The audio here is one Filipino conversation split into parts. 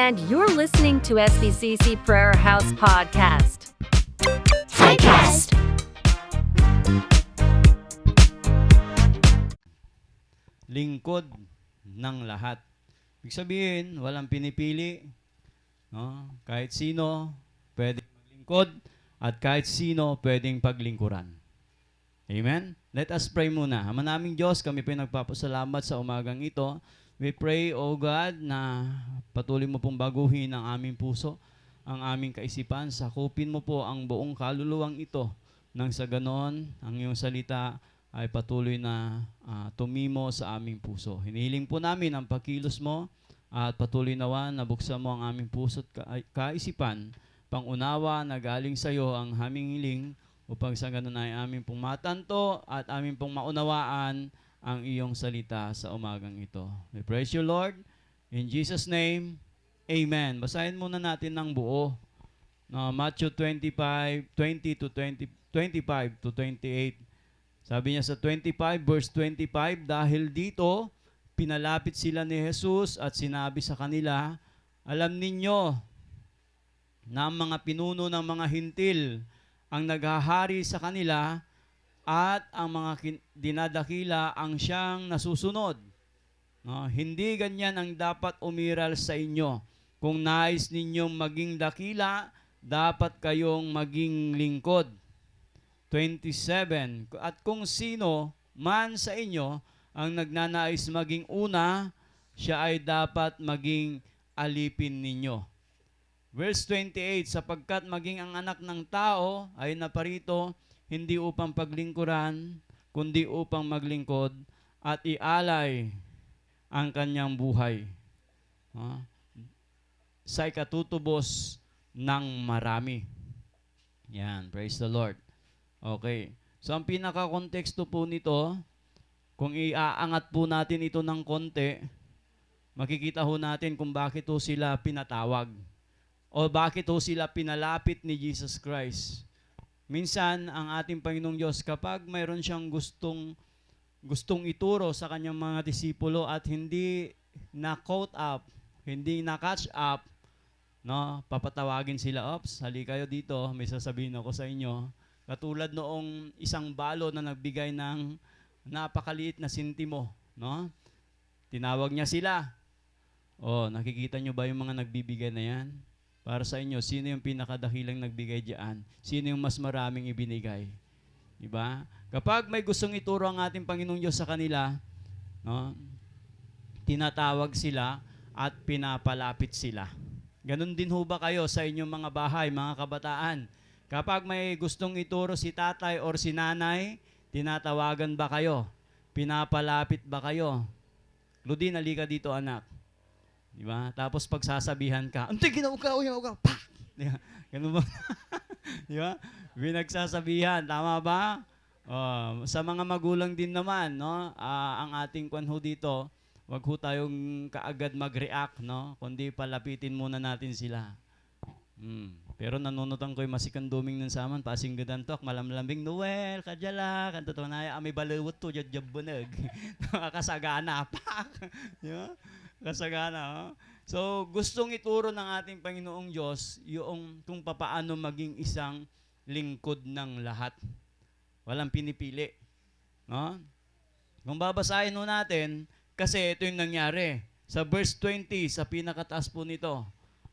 and you're listening to SBCC Prayer House Podcast. Typecast. Lingkod ng lahat. Ibig sabihin, walang pinipili. No? Kahit sino, pwedeng maglingkod at kahit sino, pwedeng paglingkuran. Amen? Let us pray muna. Ama naming Diyos, kami po nagpapasalamat sa umagang ito. We pray, O God, na patuloy mo pong baguhin ang aming puso, ang aming kaisipan. Sakupin mo po ang buong kaluluwang ito nang sa ganon, ang iyong salita ay patuloy na tumimo sa aming puso. Hinihiling po namin ang pagkilos mo at patuloy nawa na buksan mo ang aming puso at kaisipan, pangunawa na galing sa iyo ang aming hiling upang sa ganon ay aming pong matanto at aming pong maunawaan ang iyong salita sa umagang ito. We praise you, Lord. In Jesus' name, Amen. Basahin muna natin ng buo. Matthew 25, 20 to 20, 25 to 28. Sabi niya sa 25, verse 25, dahil dito, pinalapit sila ni Jesus at sinabi sa kanila, alam ninyo na ang mga pinuno ng mga hintil ang naghahari sa kanila at ang mga dinadakila ang siyang nasusunod. Hindi ganyan ang dapat umiral sa inyo. Kung nais ninyong maging dakila, dapat kayong maging lingkod. 27. At kung sino man sa inyo ang nagnanais maging una, siya ay dapat maging alipin ninyo. Verse 28, sapagkat maging ang anak ng tao ay naparito hindi upang paglingkuran, kundi upang maglingkod at ialay ang kanyang buhay. Sa ikatutubos ng marami. Yan, praise the Lord. Okay. So, ang pinaka-konteksto po nito, kung iaangat po natin ito ng konti, makikita ho natin kung bakit ho sila pinatawag o bakit ho sila pinalapit ni Jesus Christ. Minsan, ang ating Panginoong Diyos, kapag mayroon siyang gustong ituro sa kanyang mga disipulo at hindi na-caught up, hindi na-catch up, papatawagin sila, ops, hali kayo dito, may sasabihin ako sa inyo. Katulad noong isang balo na nagbigay ng napakaliit na sintimo, no? Tinawag niya sila. Nakikita niyo ba yung mga nagbibigay na yan? Para sa inyo, sino yung pinakadakilang nagbigay diyan? Sino yung mas maraming ibinigay? Diba? Kapag may gustong ituro ang ating Panginoong Diyos sa kanila, tinatawag sila at pinapalapit sila. Ganon din ho ba kayo sa inyong mga bahay, mga kabataan? Kapag may gustong ituro si tatay or si nanay, tinatawagan ba kayo? Pinapalapit ba kayo? Ludin, halika dito anak. Di ba? Tapos pagsasabihan ka, antay, ginawa ka, pa! Di ba? Ganun ba? Di ba? Binagsasabihan, tama ba? Sa mga magulang din naman, no? Ang ating kwanho dito, wag ho tayong kaagad mag-react, no? Kundi palapitin muna natin sila. Pero nanunutan ko yung masikanduming ng saman, pasing gadantok, malamlambing, Noel, kadyala, kanto to na, may balawot to, jadjabunag. Nakakasagana, pak! Diba? Kasagana, oh? So, gustong ituro ng ating Panginoong Diyos yung kung papaano maging isang lingkod ng lahat. Walang pinipili. No? Kung babasahin mo natin, kasi ito yung nangyari. Sa verse 20, sa pinakataas po nito,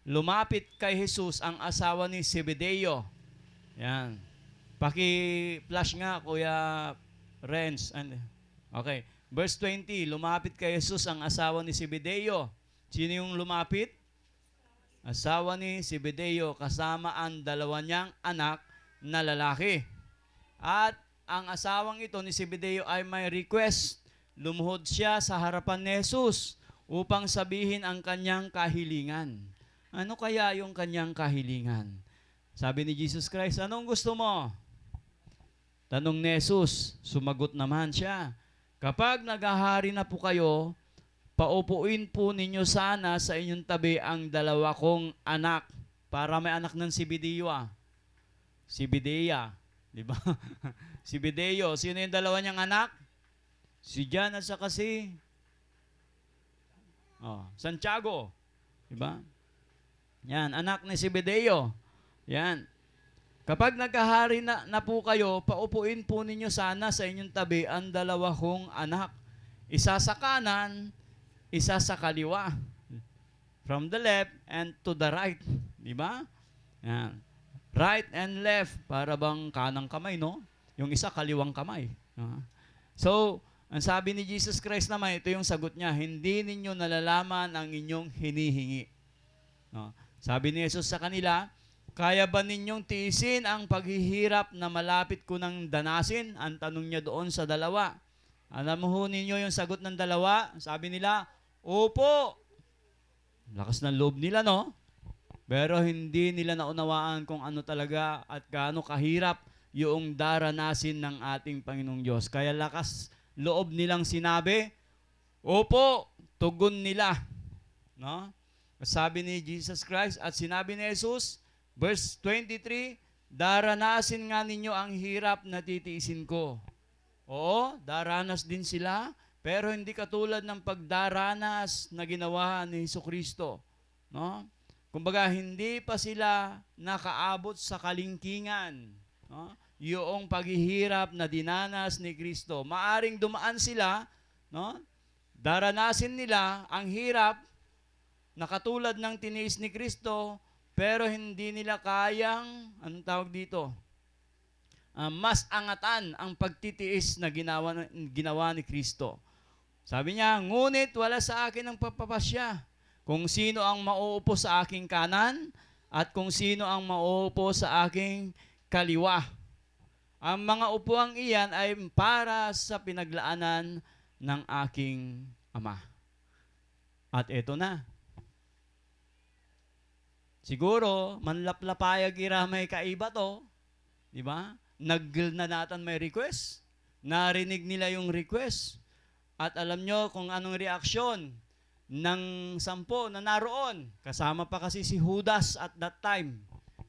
lumapit kay Jesus ang asawa ni Zebedeo. Yan. Paki-flash nga, Kuya Renz. Okay. Verse 20, lumapit kay Jesus ang asawa ni Zebedeo. Sino yung lumapit? Asawa ni Zebedeo kasama ang dalawa niyang anak na lalaki. At ang asawang ito ni Zebedeo ay may request. Lumuhod siya sa harapan ni Jesus upang sabihin ang kanyang kahilingan. Ano kaya yung kanyang kahilingan? Sabi ni Jesus Christ, anong gusto mo? Tanong ni Jesus, sumagot naman siya, kapag naghahari na po kayo, paupuin po ninyo sana sa inyong tabi ang dalawa kong anak. Para may anak ng Zebedeo. Zebedea. Di ba? Zebedeo. Sino yung dalawa niyang anak? Si John at saka si Santiago. Di ba? Yan, anak ni Zebedeo. Yan. Kapag nagkahari na po kayo, paupuin po ninyo sana sa inyong tabi ang dalawa kong anak. Isa sa kanan, isa sa kaliwa. From the left and to the right. Di ba? Yan. Right and left, para bang kanang kamay, no? Yung isa, kaliwang kamay. So, ang sabi ni Jesus Christ naman, ito yung sagot niya, hindi ninyo nalalaman ang inyong hinihingi. No? Sabi ni Jesus sa kanila, kaya ba ninyong tiisin ang paghihirap na malapit ko ng danasin? Ang tanong niya doon sa dalawa. Alam mo ho ninyo yung sagot ng dalawa? Sabi nila, opo. Lakas ng loob nila, no? Pero hindi nila naunawaan kung ano talaga at gaano kahirap yung daranasin ng ating Panginoong Diyos. Kaya lakas loob nilang sinabi, opo, tugon nila. No? Sabi ni Jesus Christ at sinabi ni Jesus, verse 23, daranasin nga ninyo ang hirap na titiisin ko. Oo, daranas din sila, pero hindi katulad ng pagdaranas na ginawa ni Jesucristo. No? Kumbaga, hindi pa sila nakaabot sa kalingkingan. No? Yung paghihirap na dinanas ni Kristo. Maaring dumaan sila, no? Daranasin nila ang hirap na katulad ng tiniis ni Kristo, pero hindi nila kayang, anong tawag dito? Mas angatan ang pagtitiis na ginawa ni Kristo. Sabi niya, ngunit wala sa akin ang papapasya. Kung sino ang mauupo sa aking kanan at kung sino ang mauupo sa aking kaliwa. Ang mga upuang iyan ay para sa pinaglaanan ng aking Ama. At eto na. Siguro, manlaplapayag iramay kaiba to. Di ba? Nagnanatan may request. Narinig nila yung request. At alam nyo kung anong reaksyon ng 10 na naroon. Kasama pa kasi si Judas at that time.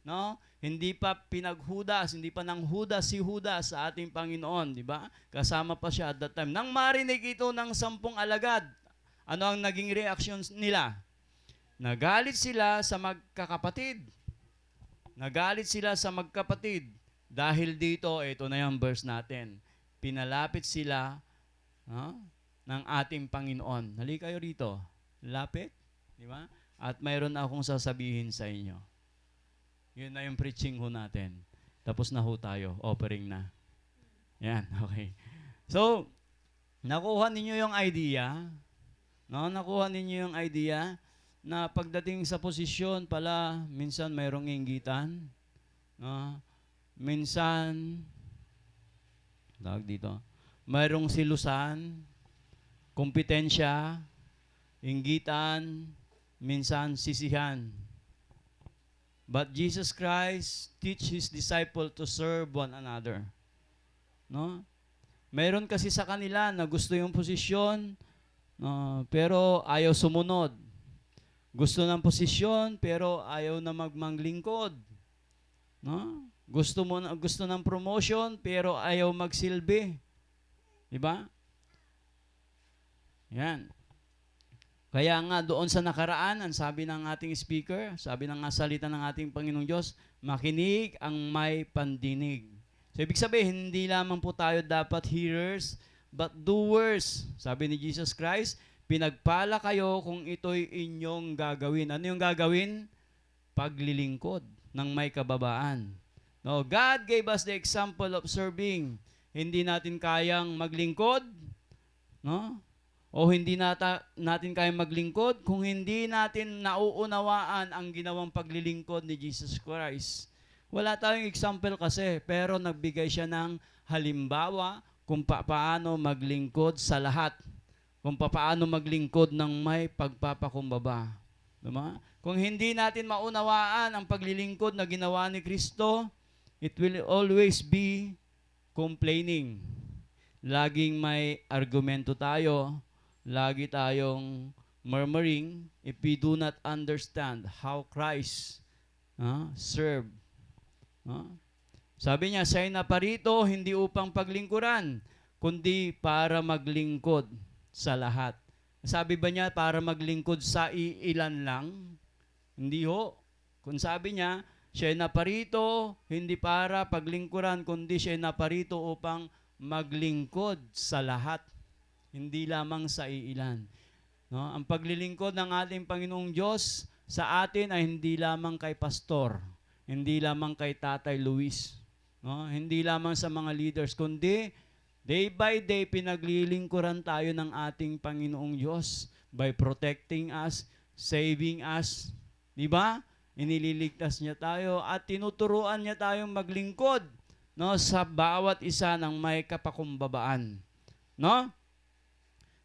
No? Hindi pa pinaghudas, hindi pa nang Judas si Judas sa ating Panginoon. Di ba? Kasama pa siya at that time. Nang marinig ito ng 10 alagad, ano ang naging reaksyon nila? Nagalit sila sa magkakapatid. Nagalit sila sa magkapatid. Dahil dito, ito na yung verse natin. Pinalapit sila ng ating Panginoon. Hali kayo rito. Lapit. Di ba? At mayroon akong sasabihin sa inyo. Yun na yung preaching ho natin. Tapos na ho tayo. Offering na. Yan. Okay. So, nakuha ninyo yung idea. No? Nakuha ninyo yung idea na pagdating sa posisyon pala, minsan mayroong inggitan. No? Minsan, tawag dito, mayroong silusan, kompetensya, inggitan, minsan sisihan. But Jesus Christ teach His disciple to serve one another. No? Mayroon kasi sa kanila na gusto yung posisyon, pero ayaw sumunod. Gusto ng posisyon, pero ayaw na magmanglingkod. No? Gusto ng promotion, pero ayaw magsilbi. Diba? Yan. Kaya nga doon sa nakaraan, ang sabi ng ating speaker, sabi ng salita ng ating Panginoong Diyos, makinig ang may pandinig. So, ibig sabihin, hindi lamang po tayo dapat hearers, but doers. Sabi ni Jesus Christ, pinagpala kayo kung ito'y inyong gagawin. Ano yung gagawin? Paglilingkod ng may kababaan. No, God gave us the example of serving. Hindi natin kayang maglingkod, no? O hindi natin kayang maglingkod kung hindi natin nauunawaan ang ginawang paglilingkod ni Jesus Christ. Wala tayong example kasi, pero nagbigay siya ng halimbawa kung paano maglingkod sa lahat. Kung paano maglingkod ng may pagpapakumbaba. Diba? Kung hindi natin maunawaan ang paglilingkod na ginawa ni Kristo, it will always be complaining. Laging may argumento tayo, lagi tayong murmuring if we do not understand how Christ served. Sabi niya, siya'y naparito hindi upang paglingkuran, kundi para maglingkod sa lahat. Sabi ba niya para maglingkod sa iilan lang? Hindi ho. Kung sabi niya, siya ay naparito hindi para paglingkuran, kundi siya ay naparito upang maglingkod sa lahat, hindi lamang sa iilan. No? Ang paglilingkod ng ating Panginoong Diyos sa atin ay hindi lamang kay pastor, hindi lamang kay Tatay Luis, no? Hindi lamang sa mga leaders, kundi day by day pinaglilingkuran tayo ng ating Panginoong Diyos by protecting us, saving us, di ba? Inililigtas niya tayo at tinuturuan niya tayong maglingkod, no, sa bawat isa ng may kapakumbabaan, no?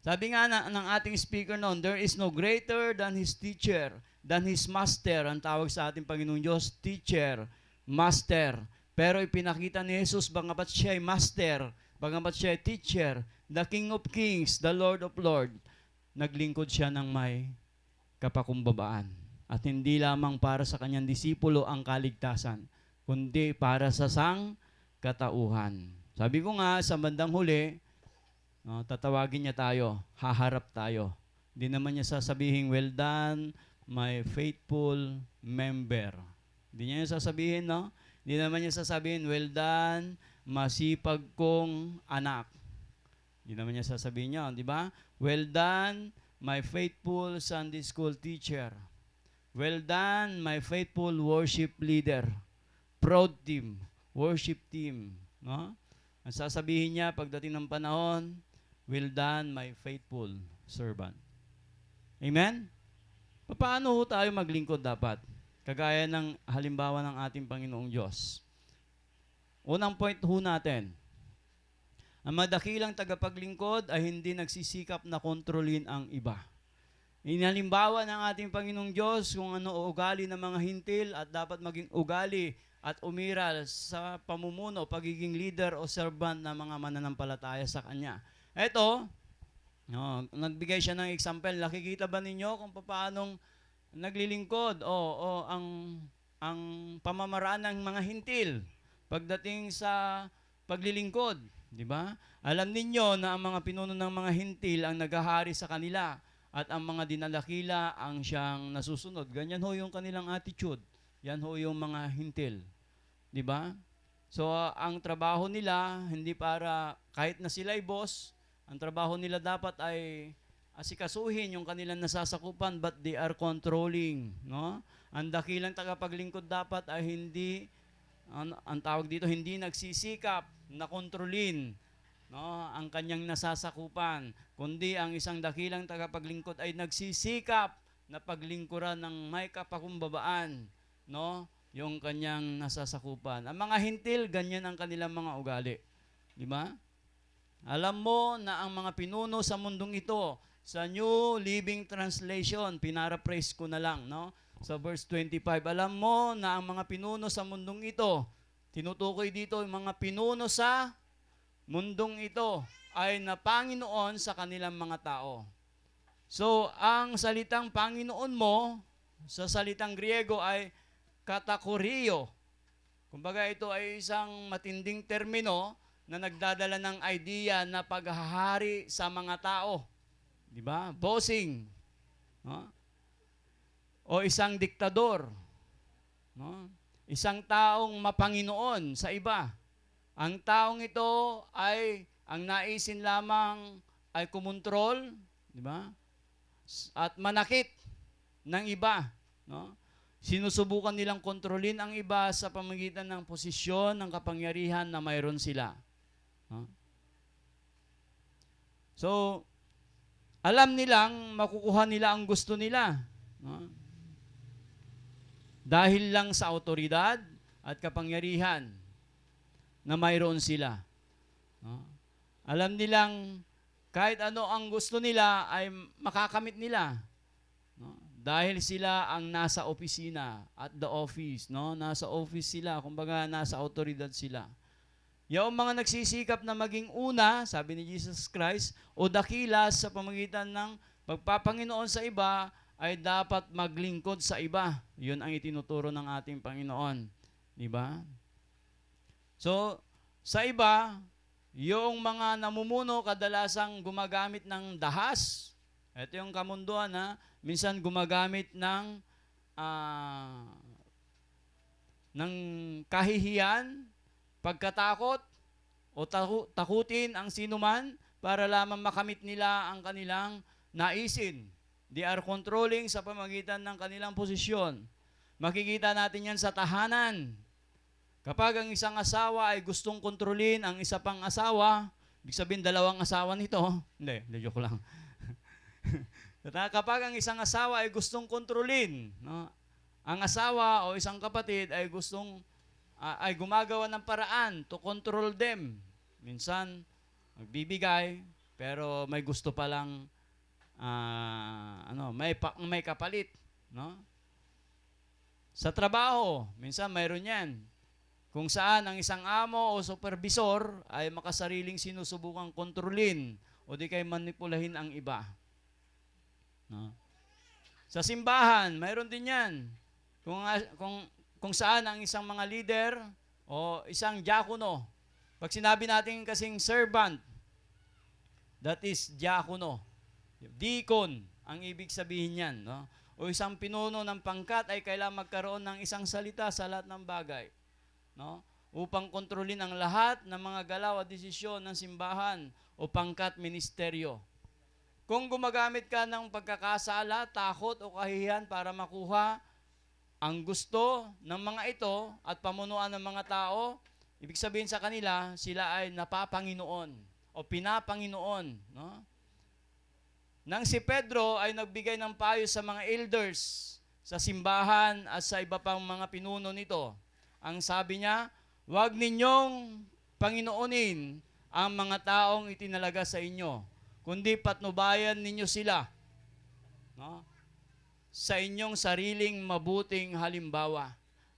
Sabi nga ng ating speaker noon, there is no greater than his teacher, than his master. Ang tawag sa ating Panginoong Diyos, teacher, master. Pero ipinakita ni Jesus, bagamat siya ay master, bagamat siya ay teacher, the King of Kings, the Lord of Lords, naglingkod siya ng may kapakumbabaan. At hindi lamang para sa kanyang disipulo ang kaligtasan, kundi para sa sangkatauhan. Sabi ko nga, sa bandang huli, no, tatawagin niya tayo, haharap tayo. Hindi naman niya sasabihin, well done, my faithful member. Hindi niya sasabihin, no? Hindi naman niya sasabihin, well done, masipag kong anak. Hindi naman niya sasabihin niya, di ba? Well done, my faithful Sunday school teacher. Well done, my faithful worship leader. Proud team, worship team. No? Ang sasabihin niya pagdating ng panahon, well done, my faithful servant. Amen? Paano ho tayo maglingkod dapat? Kagaya ng halimbawa ng ating Panginoong Diyos. Unang point ho natin, ang madakilang tagapaglingkod ay hindi nagsisikap na kontrolin ang iba. Inalimbawa ng ating Panginoong Diyos kung ano ugali ng mga hintil at dapat maging ugali at umiral sa pamumuno, pagiging leader o servant ng mga mananampalataya sa Kanya. Eto, no, nagbigay siya ng example. Nakikita ba ninyo kung paanong naglilingkod o ang pamamaraan ng mga hintil pagdating sa paglilingkod, di ba? Alam ninyo na ang mga pinuno ng mga hintil ang naghahari sa kanila at ang mga dinalakila ang siyang nasusunod. Ganyan ho yung kanilang attitude. Yan ho yung mga hintil. Di ba? So, ang trabaho nila, hindi para, kahit na sila ay boss, ang trabaho nila dapat ay asikasuhin yung kanilang nasasakupan, but they are controlling. No? Ang dakilang tagapaglingkod dapat ay hindi, ang tawag dito, hindi nagsisikap na kontrolin, no, ang kanyang nasasakupan, kundi ang isang dakilang tagapaglingkod ay nagsisikap na paglingkuran ng may kapakumbabaan, no, yung kanyang nasasakupan. Ang mga hintil, ganyan ang kanilang mga ugali. Di ba? Alam mo na ang mga pinuno sa mundong ito, sa New Living Translation, pinaraphrase ko na lang, no, sa verse 25, alam mo na ang mga pinuno sa mundong ito, tinutukoy dito yung mga pinuno sa mundong ito ay na Panginoon sa kanilang mga tao. So, ang salitang Panginoon mo, sa salitang Griego ay katakuriyo. Kumbaga ito ay isang matinding termino na nagdadala ng idea na paghahari sa mga tao. Di ba? Bossing. No? O isang diktador. No? Isang taong mapanginoon sa iba. Ang taong ito ay, ang naisin lamang ay kumontrol, di ba? At manakit ng iba, no? Sinusubukan nilang kontrolin ang iba sa pamamagitan ng posisyon, ng kapangyarihan na mayroon sila. No? So, alam nilang makukuha nila ang gusto nila. No? Dahil lang sa autoridad at kapangyarihan na mayroon sila. No? Alam nilang kahit ano ang gusto nila ay makakamit nila. No? Dahil sila ang nasa opisina, at the office. No? Nasa office sila, kumbaga nasa autoridad sila. Yung mga nagsisikap na maging una, sabi ni Jesus Christ, o dakila sa pamamagitan ng pagpapanginoon sa iba, ay dapat maglingkod sa iba. Yun ang itinuturo ng ating Panginoon. Di ba? So, sa iba, yung mga namumuno kadalasang gumagamit ng dahas. Ito yung kamunduan, ha? Minsan gumagamit ng ng kahihiyan, pagkatakot, o takutin ang sinuman para lamang makamit nila ang kanilang naisin. They are controlling sa pamamagitan ng kanilang posisyon. Makikita natin yan sa tahanan. Kapag ang isang asawa ay gustong kontrolin ang isa pang asawa, ibig sabihin dalawang asawa nito. Hindi, joke lang. Kapag ang isang asawa ay gustong kontrolin, no, ang asawa o isang kapatid ay ay gumagawa ng paraan to control them. Minsan, magbibigay, pero may gusto pa lang, may kapalit. No? Sa trabaho, minsan mayroon yan. Kung saan ang isang amo o supervisor ay makasariling sinusubukang kontrolin o di kay manipulahin ang iba. No? Sa simbahan, mayroon din yan. Kung saan ang isang mga leader o isang diakono, pag sinabi natin kasing servant, that is diakono. Deacon, ang ibig sabihin yan. No? O isang pinuno ng pangkat ay kailangan magkaroon ng isang salita sa lahat ng bagay. No? Upang kontrolin ang lahat ng mga galaw at desisyon ng simbahan o pangkat ministeryo. Kung gumagamit ka ng pagkakasala, takot o kahihiyan para makuha ang gusto ng mga ito at pamunuan ng mga tao, ibig sabihin sa kanila, sila ay napapanginoon o pinapanginoon. No? Nang si Pedro ay nagbigay ng payo sa mga elders sa simbahan at sa iba pang mga pinuno nito, ang sabi niya, huwag ninyong panginoonin ang mga taong itinalaga sa inyo, kundi patnubayan ninyo sila, no? Sa inyong sariling mabuting halimbawa.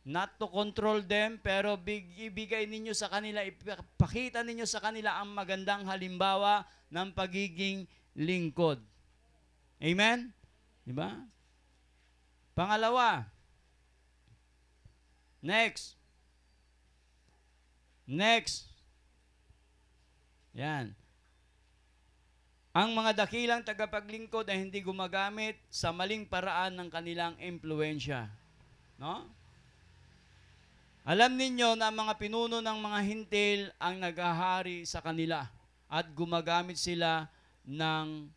Not to control them, pero ibigay ninyo sa kanila, ipakita ninyo sa kanila ang magandang halimbawa ng pagiging lingkod. Amen? Diba? Pangalawa, Next. Yan. Ang mga dakilang tagapaglingkod ay hindi gumagamit sa maling paraan ng kanilang impluensya. No? Alam ninyo na ang mga pinuno ng mga hintil ang naghahari sa kanila at gumagamit sila ng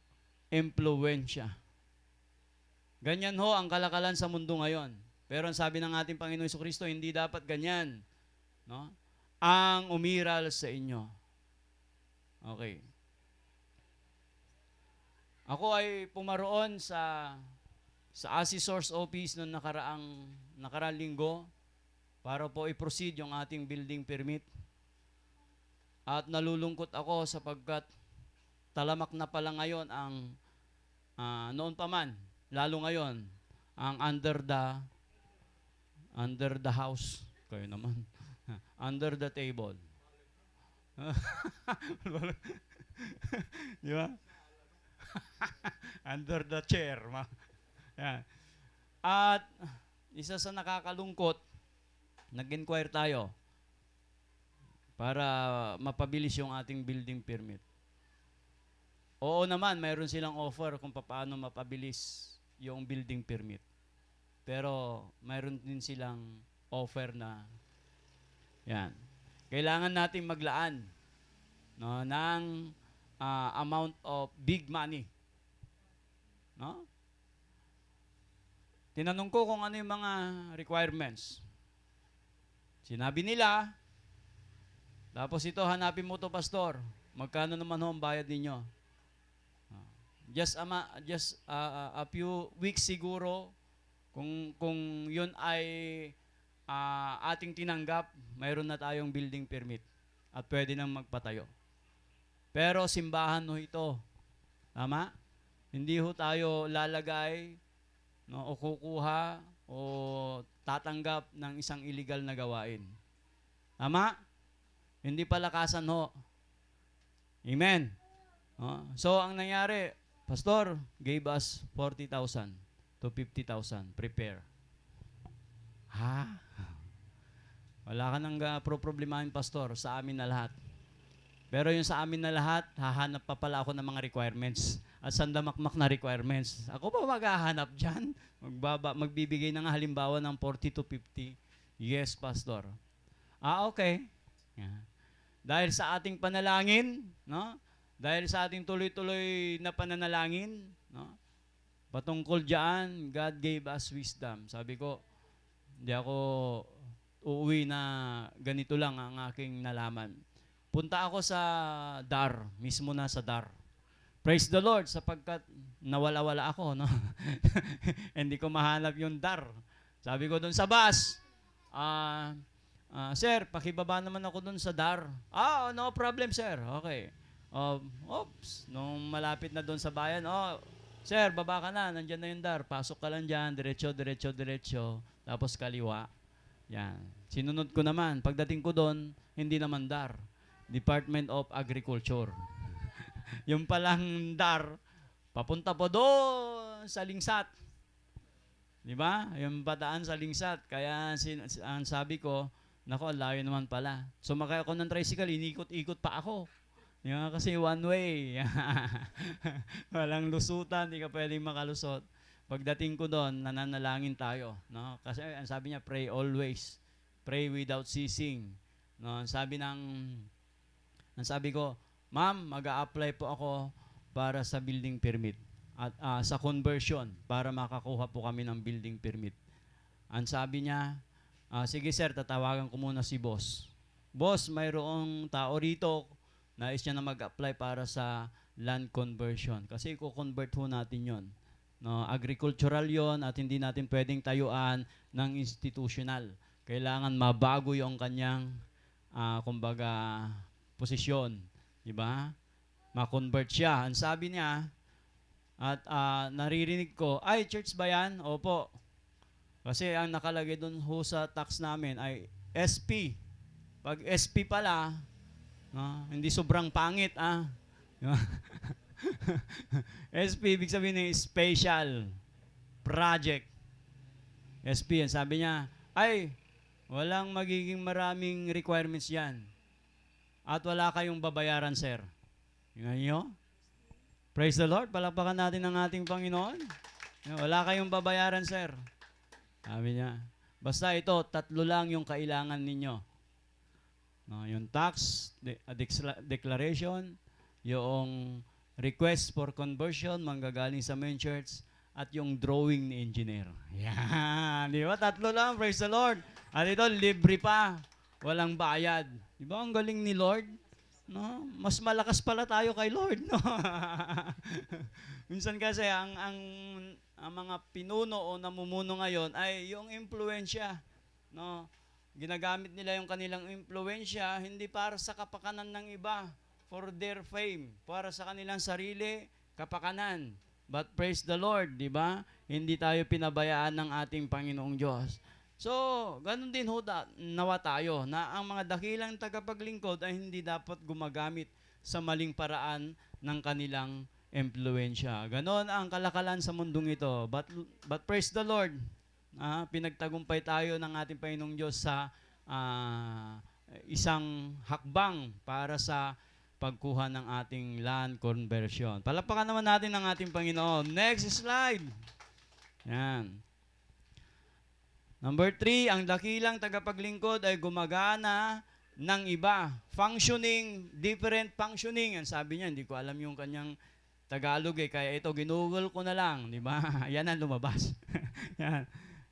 impluensya. Ganyan ho ang kalakalan sa mundo ngayon. Pero ang sabi ng ating Panginoon Jesucristo, hindi dapat ganyan, no? Ang umiral sa inyo. Okay. Ako ay pumaroon sa Assessor's Office noong nakaraang linggo para po i-proceed yung ating building permit. At nalulungkot ako sapagkat talamak na pala ngayon ang noon pa man, lalo ngayon, ang under the house. Kayo naman. Under the table. Di ba? Under the chair. Yan. At isa sa nakakalungkot, nag-inquire tayo para mapabilis yung ating building permit. Oo naman, mayroon silang offer kung paano mapabilis yung building permit. Pero mayroon din silang offer na yan. Kailangan natin maglaan, no, ng amount of big money. No? Tinanong ko kung ano yung mga requirements. Sinabi nila, tapos ito, hanapin mo to, pastor. Magkano naman ho ang bayad ninyo? Just a few weeks siguro, kung yun ay ating tinanggap, mayroon na tayong building permit at pwede nang magpatayo. Pero simbahan ho ito. Tama? Hindi ho tayo lalagay, no, o kukuha o tatanggap ng isang illegal na gawain. Tama? Hindi palakasan ho. Amen? No? So, ang nangyari, pastor gave us 40,000 to 50,000. Prepare. Ha? Wala ka nang problemahin, pastor. Sa amin na lahat. Pero yung sa amin na lahat, hahanap pa pala ako ng mga requirements. At sandamakmak na requirements. Ako ba maghahanap dyan? Magbibigay ng halimbawa ng 40 to 50. Yes, Pastor. Okay. Yeah. Dahil sa ating panalangin, no? Dahil sa ating tuloy-tuloy na pananalangin, no? Patungkol diyan, God gave us wisdom. Sabi ko, hindi ako uuwi na ganito lang ang aking nalaman. Punta ako sa Dar, mismo na sa Dar. Praise the Lord sapagkat nawala-wala ako, no? Hindi ko mahanap yung Dar. Sabi ko doon sa bus, sir, pakibaba naman ako doon sa Dar. No problem, sir. Okay. Nung malapit na doon sa bayan, sir, baba ka na, nandyan na yung Dar. Pasok ka lang dyan, diretso, diretso, diretso. Tapos kaliwa. Yan. Sinunod ko naman. Pagdating ko doon, hindi naman Dar. Department of Agriculture. Yung palang Dar, papunta po doon sa Lingsat. Di ba? Yung padaan sa Lingsat. Kaya ang sabi ko, nako, layo naman pala. Sumakay ako ng tricycle, inikot-ikot pa ako. Yung kasi one way. Walang lusutan, hindi ka pwedeng makalusot. Pagdating ko doon, nananalangin tayo. No? Kasi ang sabi niya, pray always. Pray without ceasing. No? Ang sabi ko, ma'am, mag-a-apply po ako para sa building permit. At sa conversion, para makakuha po kami ng building permit. Ang sabi niya, sige sir, tatawagan ko muna si boss. Boss, mayroong tao rito, nais niya na mag-apply para sa land conversion. Kasi i-convert ho natin yon. No, agricultural yon at hindi natin pwedeng tayuan ng institutional. Kailangan mabago yung kanyang, kumbaga, posisyon. Diba? Ma-convert siya. Ang sabi niya, at naririnig ko, ay, church ba yan? Opo. Kasi ang nakalagay doon ho sa tax namin ay SP. Pag SP pala, no, hindi sobrang pangit, SP, ibig sabihin ng special project. SP, yan. Sabi niya, ay, walang magiging maraming requirements yan. At wala kayong babayaran, sir. Yun nyo? Praise the Lord. Palakpakan natin ang ating Panginoon. Wala kayong babayaran, sir. Sabi niya, basta ito, 3 lang yung kailangan ninyo. No, yung tax declaration, yung request for conversion, manggagaling sa main church, at yung drawing ni engineer. Yan. Di ba? 3 lang. Praise the Lord. At ito, libre pa. Walang bayad. Di ba? Ang galing ni Lord. No? Mas malakas pala tayo kay Lord. No? Minsan kasi, ang mga pinuno o namumuno ngayon ay yung impluensya. No? Ginagamit nila yung kanilang impluensya hindi para sa kapakanan ng iba, for their fame, para sa kanilang sarili, kapakanan. But praise the Lord, di ba? Hindi tayo pinabayaan ng ating Panginoong Diyos. So, ganun din ho nawa tayo na ang mga dakilang tagapaglingkod ay hindi dapat gumagamit sa maling paraan ng kanilang impluensya. Ganon ang kalakalan sa mundong ito. But praise the Lord, pinagtagumpay tayo ng ating Panginoong Diyos sa isang hakbang para sa pagkuha ng ating land conversion. Palapakan naman natin ang ating Panginoon. Next slide. Yan. Number 3, ang dakilang tagapaglingkod ay gumagana ng iba. Functioning, different functioning. Ang sabi niya, hindi ko alam yung kanyang Tagalog kaya ito, ginugol ko na lang. Di ba? Yan ang lumabas. Yan.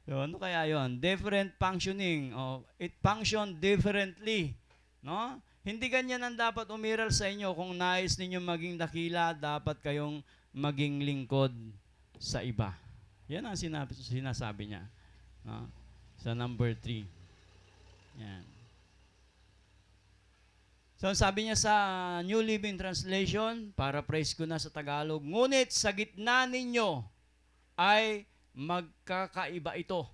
So, ano kaya yon? Different functioning. It function differently. No? Hindi ganyan ang dapat umiral sa inyo. Kung nais ninyo maging dakila, dapat kayong maging lingkod sa iba. Yan ang sinasabi niya. No? Sa number 3. Yan. So, sabi niya sa New Living Translation, paraphrase ko na sa Tagalog, ngunit sa gitna ninyo ay magkakaiba ito.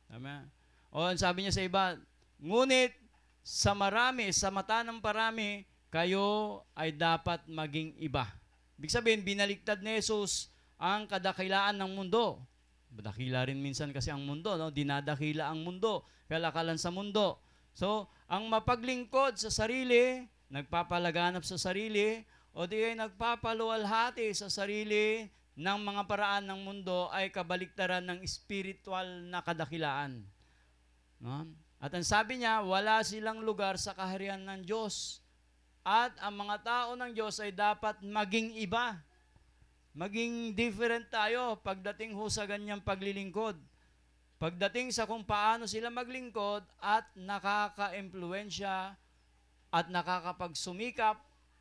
Tama? O, sabi niya sa iba, ngunit sa marami, sa mata ng parami, kayo ay dapat maging iba. Ibig sabihin, binaliktad ni Jesus ang kadakilaan ng mundo. Dakila rin minsan kasi ang mundo, no? Dinadakila ang mundo, kalakalan sa mundo. So, ang mapaglingkod sa sarili, nagpapalaganap sa sarili, o di ay nagpapaluwalhati sa sarili ng mga paraan ng mundo ay kabaliktaran ng spiritual na kadakilaan. No? At ang sabi niya, wala silang lugar sa kaharian ng Diyos. At ang mga tao ng Diyos ay dapat maging iba. Maging different tayo pagdating ho sa ganyang paglilingkod. Pagdating sa kung paano sila maglingkod at nakaka-impluensya at nakakapagsumikap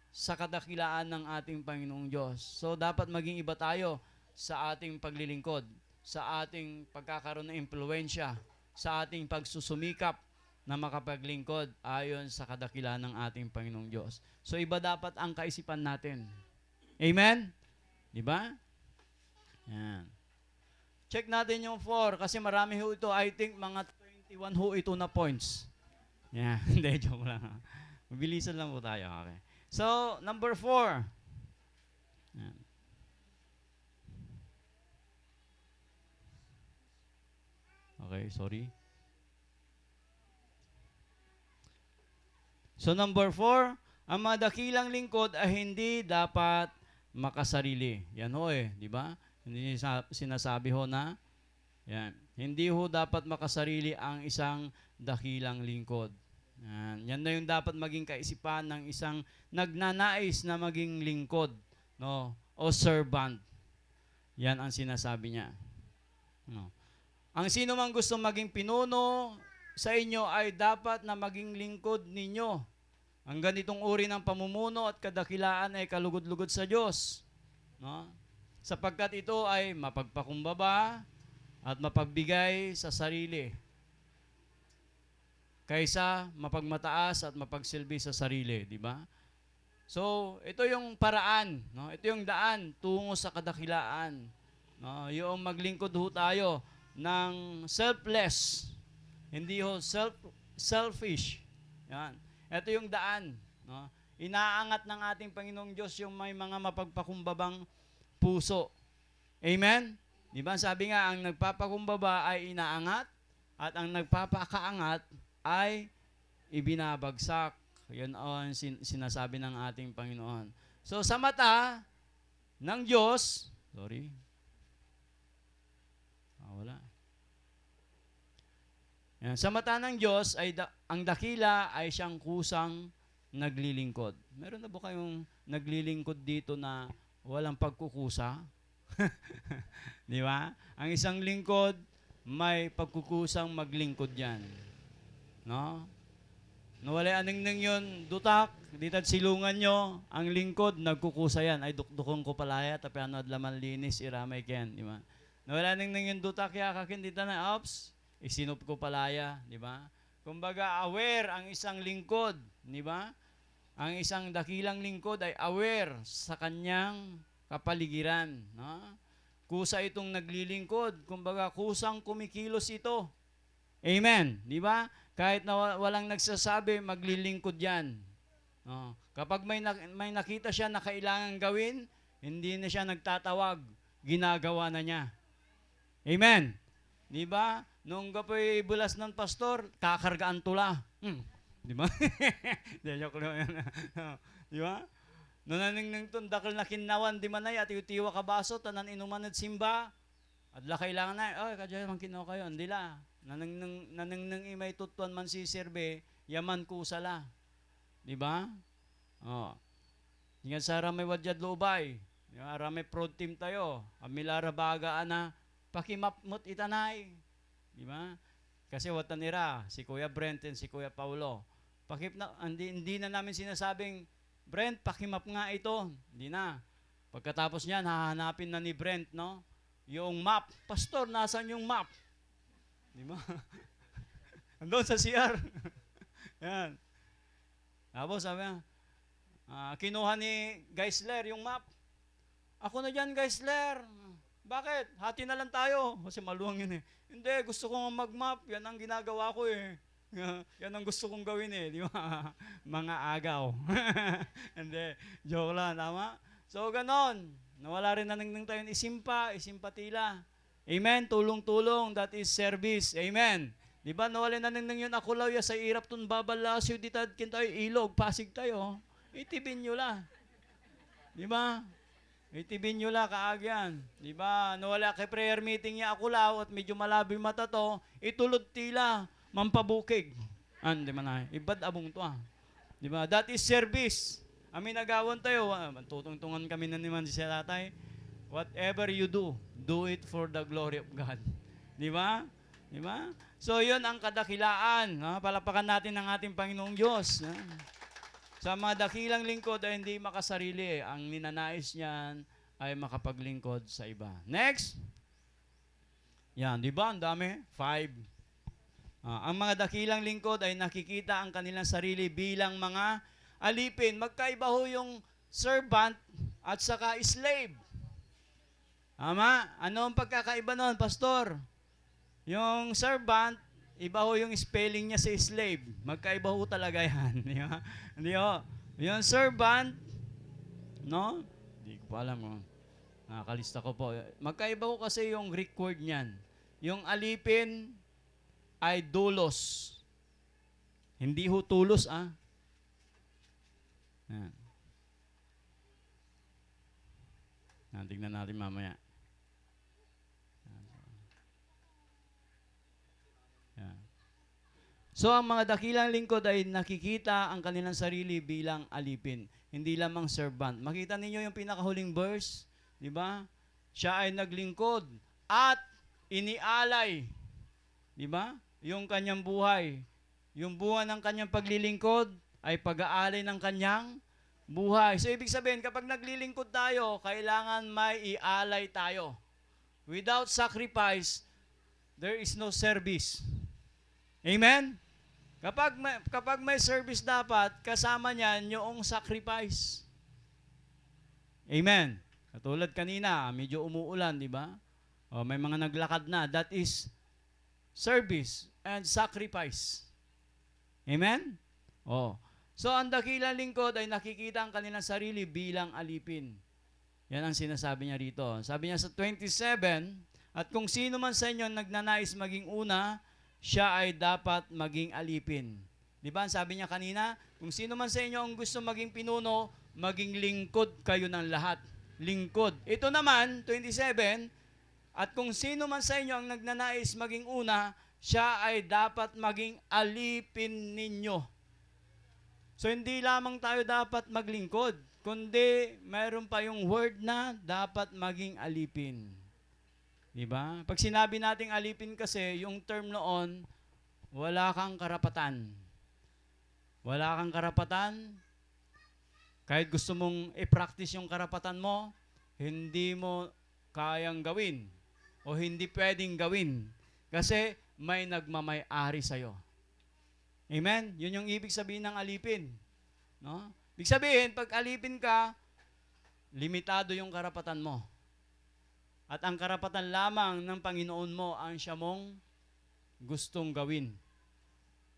sa kadakilaan ng ating Panginoong Diyos. So, dapat maging iba tayo sa ating paglilingkod, sa ating pagkakaroon ng impluensya, sa ating pagsusumikap na makapaglingkod ayon sa kadakilaan ng ating Panginoong Diyos. So, iba dapat ang kaisipan natin. Amen? Di ba? Yan. Check natin yung 4 kasi marami ho ito. I think mga 21 ho ito na points. Yan. Hindi, joke lang. Mabilisan lang po tayo. Okay. So, number 4. Yan. Okay, sorry. So, number 4, ang mga dakilang lingkod ay hindi dapat makasarili. Yan ho di ba? Hindi sinasabi ho na, yan. Hindi ho dapat makasarili ang isang dakilang lingkod. Yan na yung dapat maging kaisipan ng isang nagnanais na maging lingkod, no? O servant. Yan ang sinasabi niya. No. Ang sino mang gusto maging pinuno sa inyo ay dapat na maging lingkod ninyo. Ang ganitong uri ng pamumuno at kadakilaan ay kalugod-lugod sa Diyos. No? Sapagkat ito ay mapagpakumbaba at mapagbigay sa sarili kaysa mapagmataas at mapagsilbi sa sarili, di ba? So, ito yung paraan, no? Ito yung daan tungo sa kadakilaan. No? Yung maglingkod ho tayo ng selfless, hindi ho selfish. Yan. Ito yung daan. No? Inaangat ng ating Panginoong Diyos yung may mga mapagpakumbabang puso. Amen? Di ba? Sabi nga, ang nagpapakumbaba ay inaangat at ang nagpapakaangat ay ibinabagsak. Yan ang sinasabi ng ating Panginoon. So, sa mata ng Diyos, sorry. Wala. Yan. Sa mata ng Diyos, ay ang dakila ay siyang kusang naglilingkod. Meron na ba kayong naglilingkod dito na walang pagkukusa? Di ba? Ang isang lingkod, may pagkukusang maglingkod yan. No? Nawala aningning yun, dutak, ditad silungan nyo, ang lingkod, nagkukusa yan. Ay, dukdukong ko palaya, tapi ano adlaman linis, iramay ken. Di ba? Nawala aningning yun, dutak, yakakin, dita na, ops, isinop ko palaya. Di ba? Kumbaga, aware ang isang lingkod. Di ba? Ang isang dakilang lingkod ay aware sa kanyang kapaligiran. No? Kusa itong naglilingkod. Kumbaga, kusang kumikilos ito. Amen. Di ba? Kahit na walang nagsasabi, maglilingkod yan. No? Kapag may nakita siya na kailangan gawin, hindi na siya nagtatawag. Ginagawa na niya. Amen. Di ba? Nung kapoy bulas ng pastor, kakargaan tula. Di ba? Joke lang yan. Di ba? Nung naning tundakal na kinawan, di manay, at itiwa kabaso, tanan inuman at simba, at la kailangan na, oy, kadya man kinaw kayo, hindi la. Nanang imay tutuan man si sirbe, yaman kusala. Di ba? Oh. Ingat sa ramay wadyad lubay. Ramay prod team tayo. Amilara baga na, pakimapmut itanay. Di ba? Kasi watan nira, si Kuya Brent and si Kuya Paulo. Hindi na namin sinasabing, Brent, pakimap nga ito. Hindi na. Pagkatapos niyan, hahanapin na ni Brent, no? Yung map. Pastor, nasan yung map? Di ba? Andun sa CR. Yan. Tapos sabi niya, kinuha ni Geisler yung map. Ako na dyan, Geisler. Bakit? Hati na lang tayo. Kasi maluwang yun eh. Hindi, gusto ko nga mag-map. Yan ang ginagawa ko eh. Yan ang gusto kong gawin eh. Di ba? Mga agaw. Hindi, joke lang. Tama? So, ganon. Nawala rin na nang tayo isimpatila. Amen? Tulong-tulong. That is service. Amen? Di ba? Nawala na nang yun. Ako law ya sa irap tun babalasyo. Ditad kin tayo ilog. Pasig tayo. Itibin nyo la. Di ba? Itibin nyo la kaagyan. Di ba? Nawala kay prayer meeting niya ako law at medyo malabi mata to. Itulod tila. mampabukig. Di ba na? Ibad abong to Di ba? That is service. Amin nagawon tayo. Tutungtungan kami na naman si tatay. Whatever you do it for the glory of God. Di ba? Di ba? So, yun ang kadakilaan. Palapakan natin ang ating Panginoong Diyos. Sa mga dakilang lingkod ay hindi makasarili. Ang ninanais niyan ay makapaglingkod sa iba. Next. Yan, di ba? Ang dami. 5. Ang mga dakilang lingkod ay nakikita ang kanilang sarili bilang mga alipin. Magkaiba ho yung servant at saka slave. Tama? Ano ang pagkakaiba nun, pastor? Yung servant, iba ho yung spelling niya sa slave. Magkaiba ho talaga yan. Di ba? Hindi ho. Yung servant, no? Hindi ko pa alam. Nakakalista ko po. Magkaiba ho kasi yung Greek word niyan. Yung alipin ay doulos. Hindi ho tulos, Yan. Tignan natin mamaya. So, ang mga dakilang lingkod ay nakikita ang kanilang sarili bilang alipin. Hindi lamang servant. Makita ninyo yung pinakahuling verse, di ba? Siya ay naglingkod at inialay, di ba? Yung kanyang buhay. Yung bunga ng kanyang paglilingkod ay pag-aalay ng kanyang buhay. So, ibig sabihin, kapag naglilingkod tayo, kailangan may ialay tayo. Without sacrifice, there is no service. Amen? Kapag may service dapat, kasama niyan yung sacrifice. Amen? Katulad kanina, medyo umuulan, di ba? May mga naglakad na. That is service and sacrifice. Amen? So, ang dakilang lingkod ay nakikita ang kanilang sarili bilang alipin. Yan ang sinasabi niya rito. Sabi niya sa 27, at kung sino man sa inyo nagnanais maging una, siya ay dapat maging alipin. Di ba? Sabi niya kanina, kung sino man sa inyo ang gusto maging pinuno, maging lingkod kayo ng lahat. Lingkod. Ito naman, 27, at kung sino man sa inyo ang nagnanais maging una, siya ay dapat maging alipin ninyo. So, hindi lamang tayo dapat maglingkod, kundi mayroon pa yung word na dapat maging alipin. Diba? Pag sinabi nating alipin kasi, yung term noon, wala kang karapatan. Wala kang karapatan. Kahit gusto mong i-practice yung karapatan mo, hindi mo kayang gawin o hindi pwedeng gawin kasi may nagmamay-ari sa'yo. Amen? Yun yung ibig sabihin ng alipin. No? Ibig sabihin, pag alipin ka, limitado yung karapatan mo. At ang karapatan lamang ng Panginoon mo ang siya mong gustong gawin.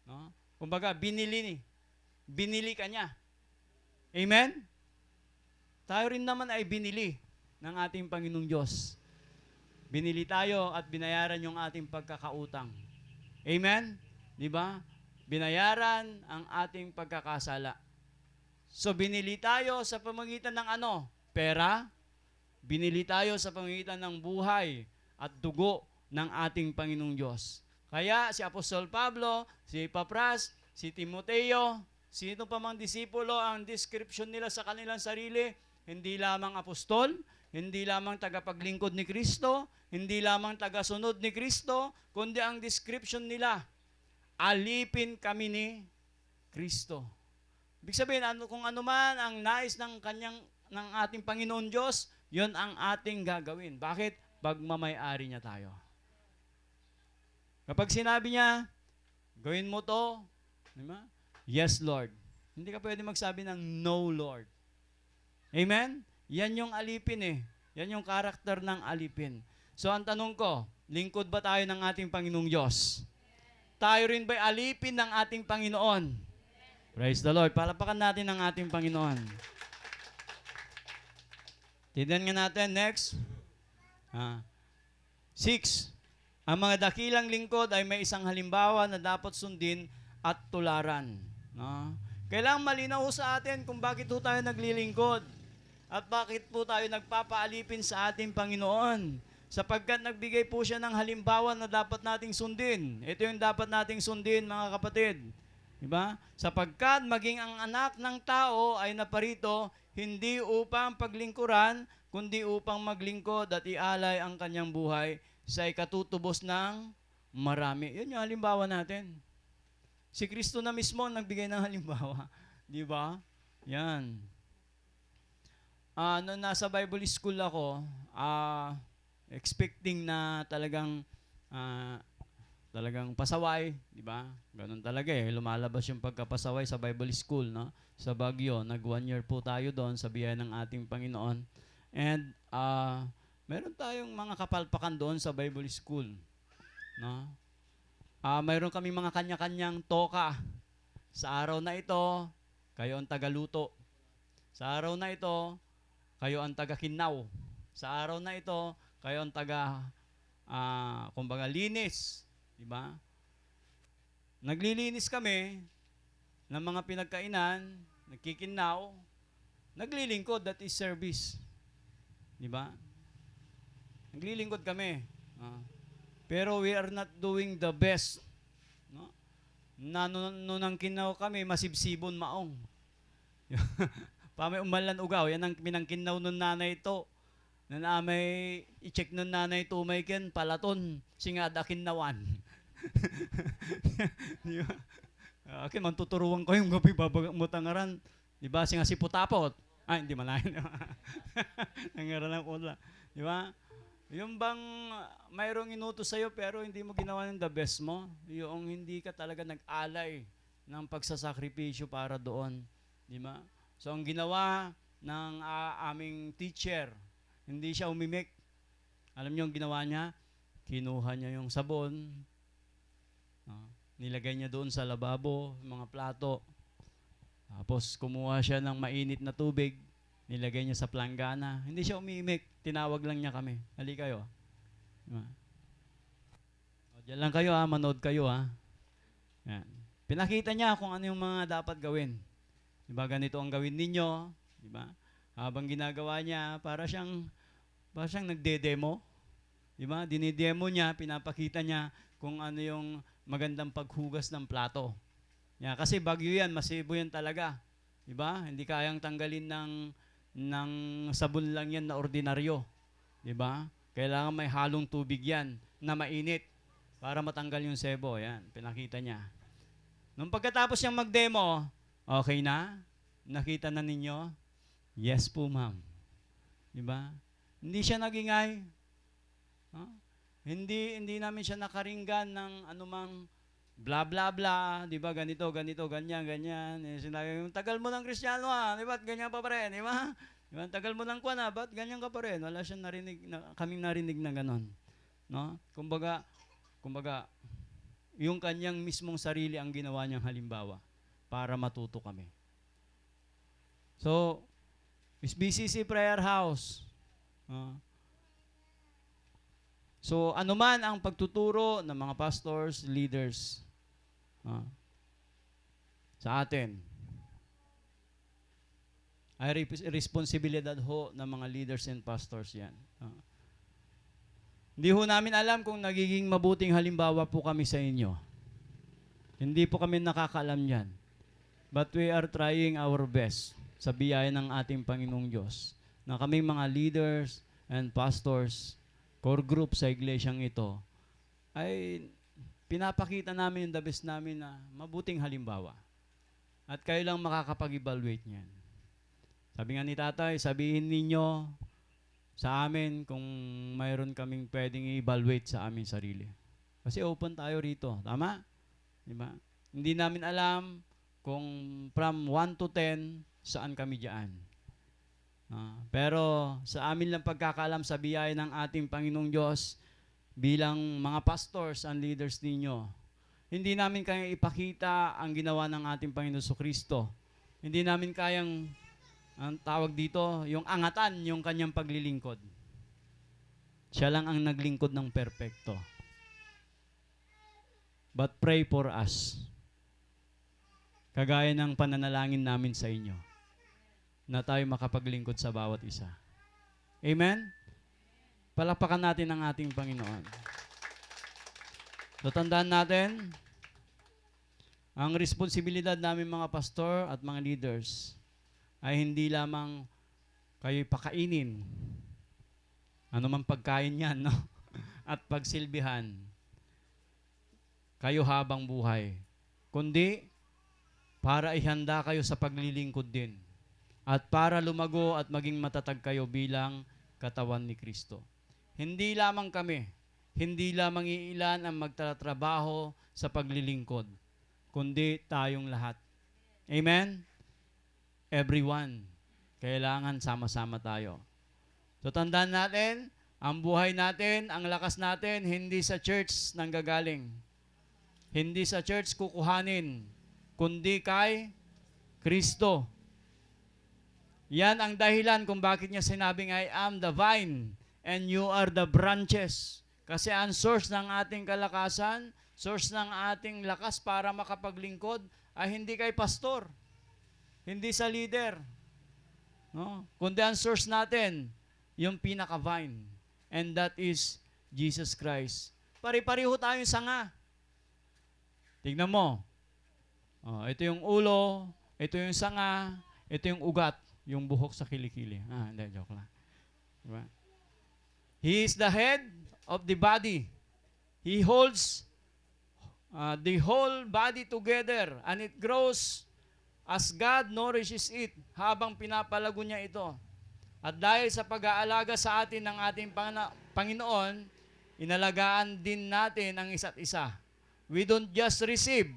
No? Kumbaga, binili ka niya. Amen? Tayo rin naman ay binili ng ating Panginoong Diyos. Binili tayo at binayaran yung ating pagkakautang. Amen? Di ba? Binayaran ang ating pagkakasala. So, binili tayo sa pamamagitan ng ano? Pera. Binili tayo sa pamamagitan ng buhay at dugo ng ating Panginoong Diyos. Kaya si Apostol Pablo, si Epapras, si Timoteo, sino pa mang disipulo, ang description nila sa kanilang sarili, hindi lamang apostol, hindi lamang tagapaglingkod ni Kristo, hindi lamang tagasunod ni Kristo, kundi ang description nila, alipin kami ni Kristo. Ibig sabihin, kung ano man ang nais ng ating Panginoon Diyos, yon ang ating gagawin. Bakit? Pagmamay-ari niya tayo. Kapag sinabi niya, gawin mo to, diba? Yes, Lord. Hindi ka pwede magsabi ng no, Lord. Amen? Yan yung alipin Yan yung karakter ng alipin. So, ang tanong ko, lingkod ba tayo ng ating Panginoong Diyos? Tayo rin ba'y alipin ng ating Panginoon? Praise the Lord. Palapakan natin ang ating Panginoon. Tignan nga natin, next. 6. Ang mga dakilang lingkod ay may isang halimbawa na dapat sundin at tularan. No? Kailangang malinaw sa atin kung bakit po tayo naglilingkod at bakit po tayo nagpapaalipin sa ating Panginoon. Sapagkat nagbigay po siya ng halimbawa na dapat nating sundin. Ito yung dapat nating sundin, mga kapatid. Diba? Sapagkat maging ang anak ng tao ay naparito hindi upang paglingkuran, kundi upang maglingkod at ialay ang kanyang buhay sa ikatutubos ng marami. Yun yung halimbawa natin. Si Kristo na mismo ang nagbigay ng halimbawa. Di ba? Yan. Nung nasa Bible school ako, expecting na talagang pasaway, di ba? Ganun talaga eh. Lumalabas yung pagkapasaway sa Bible school, no? Sa Baguio, nag 1 year po tayo doon sa biyaya ng ating Panginoon. And meron tayong mga kapalpakan doon sa Bible school, no? Mayroon kami mga kanya-kanyang toka. Sa araw na ito, kayo ang tagaluto. Sa araw na ito, kayo ang taga-kinaw. Sa araw na ito, kayo ang kumbaga linis, di ba? Naglilinis kami ng mga pinagkainan, nagkikinaw, naglilingkod, that is service. Di ba? Naglilingkod kami. Pero we are not doing the best. No? Nung kinaw kami, masibsibon maong. Pamay umalan ugaw, yan ang pinangkinaw nun nanay ito. Na may i-check nun nanay tumay ken palaton, singadakin nawan. Di ba? Okay, mantuturuan ko yung gabi babamutangaran. Di ba? Singa si putapot. Hindi malayan. Nangaran ng ula. Di ba? Yung bang mayroong inutos sa'yo pero hindi mo ginawa ng the best mo, yung hindi ka talaga nag-alay ng pagsasakripisyo para doon. Di ba? So, ang ginawa ng aming teacher, hindi siya umimik. Alam niyo ang ginawa niya? Kinuha niya yung sabon, nilagay niya doon sa lababo, mga plato. Tapos kumuha siya ng mainit na tubig, nilagay niya sa planggana. Hindi siya umimik, tinawag lang niya kami. Hali kayo. Diba? Diyan lang kayo manood kayo Yan. Pinakita niya kung ano yung mga dapat gawin. Diba, ganito ang gawin ninyo. Diba? Habang ginagawa niya, para siyang nagde-demo. Diba? Dinidemo niya, pinapakita niya kung ano yung magandang paghugas ng plato. Yeah, kasi Baguio yan, masibo yan talaga. Diba? Hindi kayang tanggalin ng sabon lang yan na ordinaryo. Diba? Kailangan may halong tubig yan na mainit para matanggal yung sebo. Yan, pinakita niya. Nung pagkatapos niyang mag-demo, okay na? Nakita na ninyo? Yes po, ma'am. Diba? Hindi siya nagingay. Hindi namin siya nakaringgan ng anumang bla bla bla, di ba? Ganito, ganyan. Sinabi, tagal mo ng Kristiyano di ba? Ganyan pa rin, di ba? Diba? Tagal mo ng kuwan ba't ganyan ka pa rin? Wala siyang kaming narinig na ganon. No? Kumbaga, yung kanyang mismong sarili ang ginawa niyang halimbawa para matuto kami. So, SBCC Prayer House. So, anuman ang pagtuturo ng mga pastors, leaders sa atin, ay responsibilidad ho ng mga leaders and pastors yan. Hindi ho namin alam kung nagiging mabuting halimbawa po kami sa inyo. Hindi po kami nakakaalam yan. But we are trying our best sa biyaya ng ating Panginoong Diyos na kaming mga leaders and pastors, core group sa iglesyang ito, ay pinapakita namin yung the best namin na mabuting halimbawa. At kayo lang makakapag-evaluate niyan. Sabi nga ni Tatay, sabihin ninyo sa amin kung mayroon kaming pwedeng i-evaluate sa aming sarili. Kasi open tayo rito. Tama? Diba? Hindi namin alam kung from 1 to 10, saan kami diyan. Pero sa amin lang pagkakaalam sa biyaya ng ating Panginoong Diyos, bilang mga pastors and leaders ninyo, hindi namin kayang ipakita ang ginawa ng ating Panginoon Kristo. Hindi namin kayang, ang tawag dito, yung angatan, yung kanyang paglilingkod. Siya lang ang naglingkod ng perpekto. But pray for us. Kagaya ng pananalangin namin sa inyo, na tayo makapaglingkod sa bawat isa. Amen? Palakpakan natin ang ating Panginoon. So, tandaan natin, ang responsibilidad namin mga pastor at mga leaders ay hindi lamang kayo'y pakainin. Ano man pagkain yan, no? At pagsilbihan. Kayo habang buhay. Kundi, para ihanda kayo sa paglilingkod din. At para lumago at maging matatag kayo bilang katawan ni Kristo. Hindi lamang kami, hindi lamang iilan ang magtatrabaho sa paglilingkod, kundi tayong lahat. Amen? Everyone. Kailangan sama-sama tayo. So tandaan natin, ang buhay natin, ang lakas natin, hindi sa church nanggagaling. Hindi sa church kukuhanin, kundi kay Kristo. Yan ang dahilan kung bakit niya sinabing, I am the vine and you are the branches. Kasi ang source ng ating kalakasan, source ng ating lakas para makapaglingkod ay hindi kay pastor, hindi sa leader. No? Kundi ang source natin, yung pinaka-vine. And that is Jesus Christ. Pari-pariho tayong sanga. Tignan mo. Oh, ito yung ulo, ito yung sanga, ito yung ugat, yung buhok sa kilikili. Hindi, joke lang. Diba? He is the head of the body. He holds the whole body together and it grows as God nourishes it habang pinapalago niya ito. At dahil sa pag-aalaga sa atin ng ating Panginoon, inalagaan din natin ang isa't isa. We don't just receive,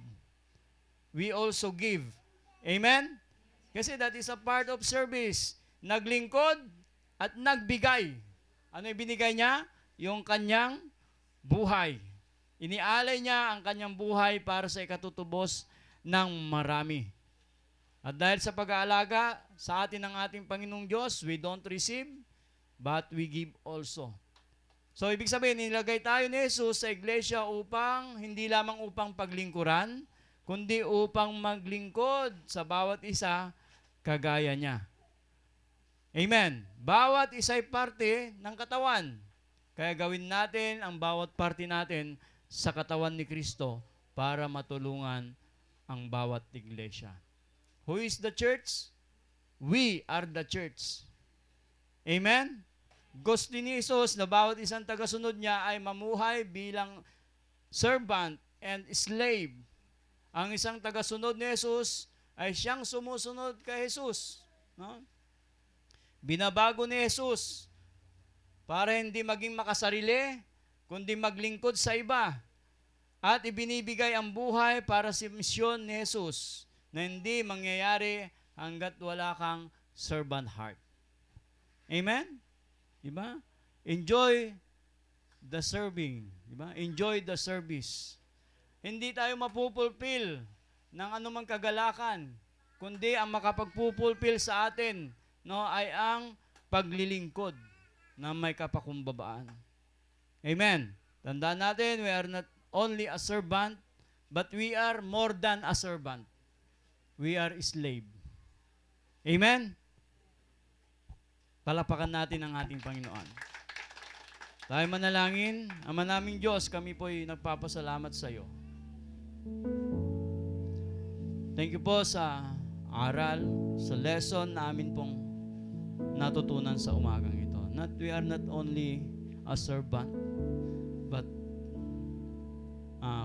we also give. Amen? Kasi that is a part of service. Naglingkod at nagbigay. Ano yung binigay niya? Yung kanyang buhay. Inialay niya ang kanyang buhay para sa ikatutubos ng marami. At dahil sa pag-aalaga sa atin ng ating Panginoong Diyos, we don't receive, but we give also. So, ibig sabihin, nilagay tayo ni Jesus sa iglesia upang, hindi lamang upang paglingkuran, kundi upang maglingkod sa bawat isa kagaya niya. Amen. Bawat isa'y parte ng katawan. Kaya gawin natin ang bawat parte natin sa katawan ni Kristo para matulungan ang bawat iglesia. Who is the church? We are the church. Amen? Gusto ni Jesus na bawat isang tagasunod niya ay mamuhay bilang servant and slave. Ang isang tagasunod ni Jesus ay siyang sumusunod kay Jesus. No? Binabago ni Jesus para hindi maging makasarili, kundi maglingkod sa iba. At ibinibigay ang buhay para sa misyon ni Jesus na hindi mangyayari hanggat wala kang servant heart. Amen? Diba? Enjoy the serving. Diba? Enjoy the service. Hindi tayo mapupulpil ng anumang kagalakan, kundi ang makapagpupulpil sa atin ay ang paglilingkod na may kapakumbabaan. Amen. Tandaan natin, we are not only a servant, but we are more than a servant. We are slave. Amen? Palapakan natin ang ating Panginoon. Tayo manalangin. Ama naming Diyos, kami po'y nagpapasalamat sa iyo. Thank you po sa aral, sa lesson na amin pong natutunan sa umagang ito. We are not only a servant, but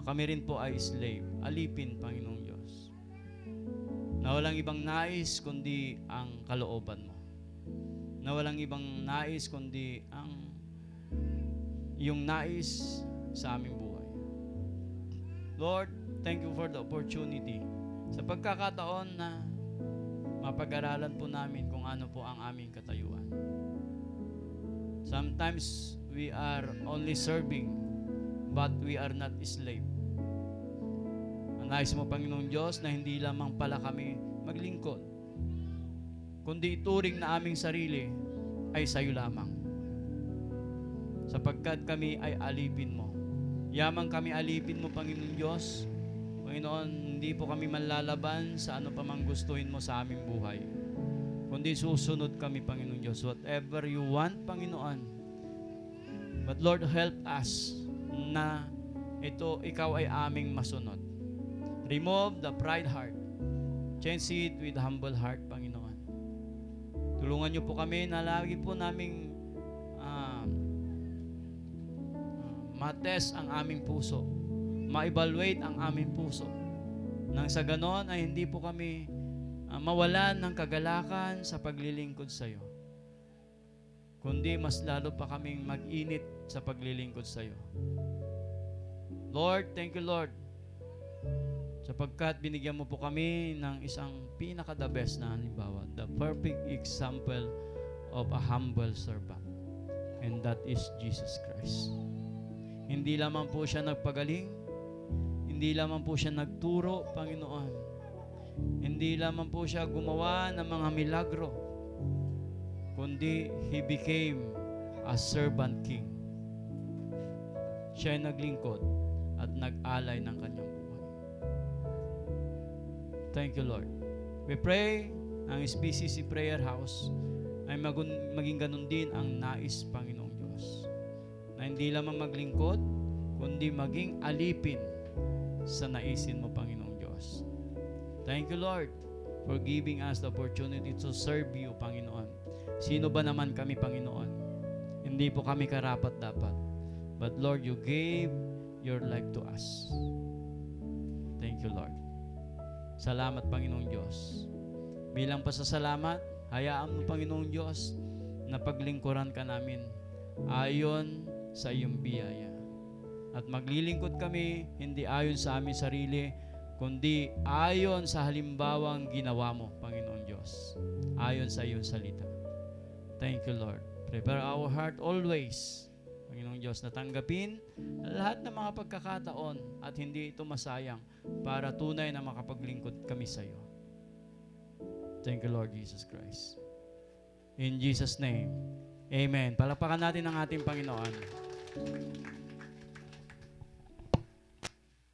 kami rin po ay slave. Alipin, Panginoong Diyos. Na walang ibang nais kundi ang kalooban mo. Na walang ibang nais kundi ang iyong nais sa aming buhay. Lord, thank you for the opportunity sa pagkakataon na mapag-aralan po namin kung ano po ang aming katayuan. Sometimes we are only serving, but we are not slave. Ang nais mo, Panginoong Diyos, na hindi lamang pala kami maglingkod, kundi ituring na aming sarili ay sa iyo lamang. Sapagkat kami ay alipin mo. Yamang kami alipin mo, Panginoong Diyos. Panginoon, hindi po kami manlalaban sa ano pa mang gustuhin mo sa aming buhay. Kundi susunod kami, Panginoong Diyos. Whatever you want, Panginoon, But Lord, help us na ikaw ay aming masunod. Remove the pride heart. Change it with humble heart, Panginoon. Tulungan niyo po kami na lagi po naming matest ang aming puso. Ma-evaluate ang aming puso. Nang sa ganon ay hindi po kami mawalan ng kagalakan sa paglilingkod sa iyo. Kundi mas lalo pa kaming mag-init sa paglilingkod sa iyo. Lord, thank you Lord. Sapagkat binigyan mo po kami ng isang pinaka-the best na halimbawa. The perfect example of a humble servant. And that is Jesus Christ. Hindi lamang po siya nagpagaling. Hindi lamang po siya nagturo, Panginoon. Hindi lamang po siya gumawa ng mga milagro. Kundi He became a servant king. Siya ay naglingkod at nag-alay ng kanyang buhay. Thank you, Lord. We pray ang SBCC Prayer House ay maging ganun din ang nais, Panginoong Diyos. Na hindi lamang maglingkod, kundi maging alipin sa naisin mo, Panginoong Diyos. Thank you, Lord, for giving us the opportunity to serve you, Panginoon. Sino ba naman kami, Panginoon? Hindi po kami karapat-dapat. But Lord, you gave your life to us. Thank you, Lord. Salamat, Panginoong Diyos. Bilang pasasalamat, hayaan mo, Panginoong Diyos, na paglingkuran ka namin ayon sa iyong biyaya. At maglilingkod kami, hindi ayon sa aming sarili, kundi ayon sa halimbawang ginawa mo, Panginoong Diyos. Ayon sa iyong salita. Thank you, Lord. Prepare our heart always, Panginoong Diyos, na tanggapin lahat ng mga pagkakataon at hindi ito masayang para tunay na makapaglingkod kami sa iyo. Thank you, Lord Jesus Christ. In Jesus' name, Amen. Palakpakan natin ang ating Panginoon.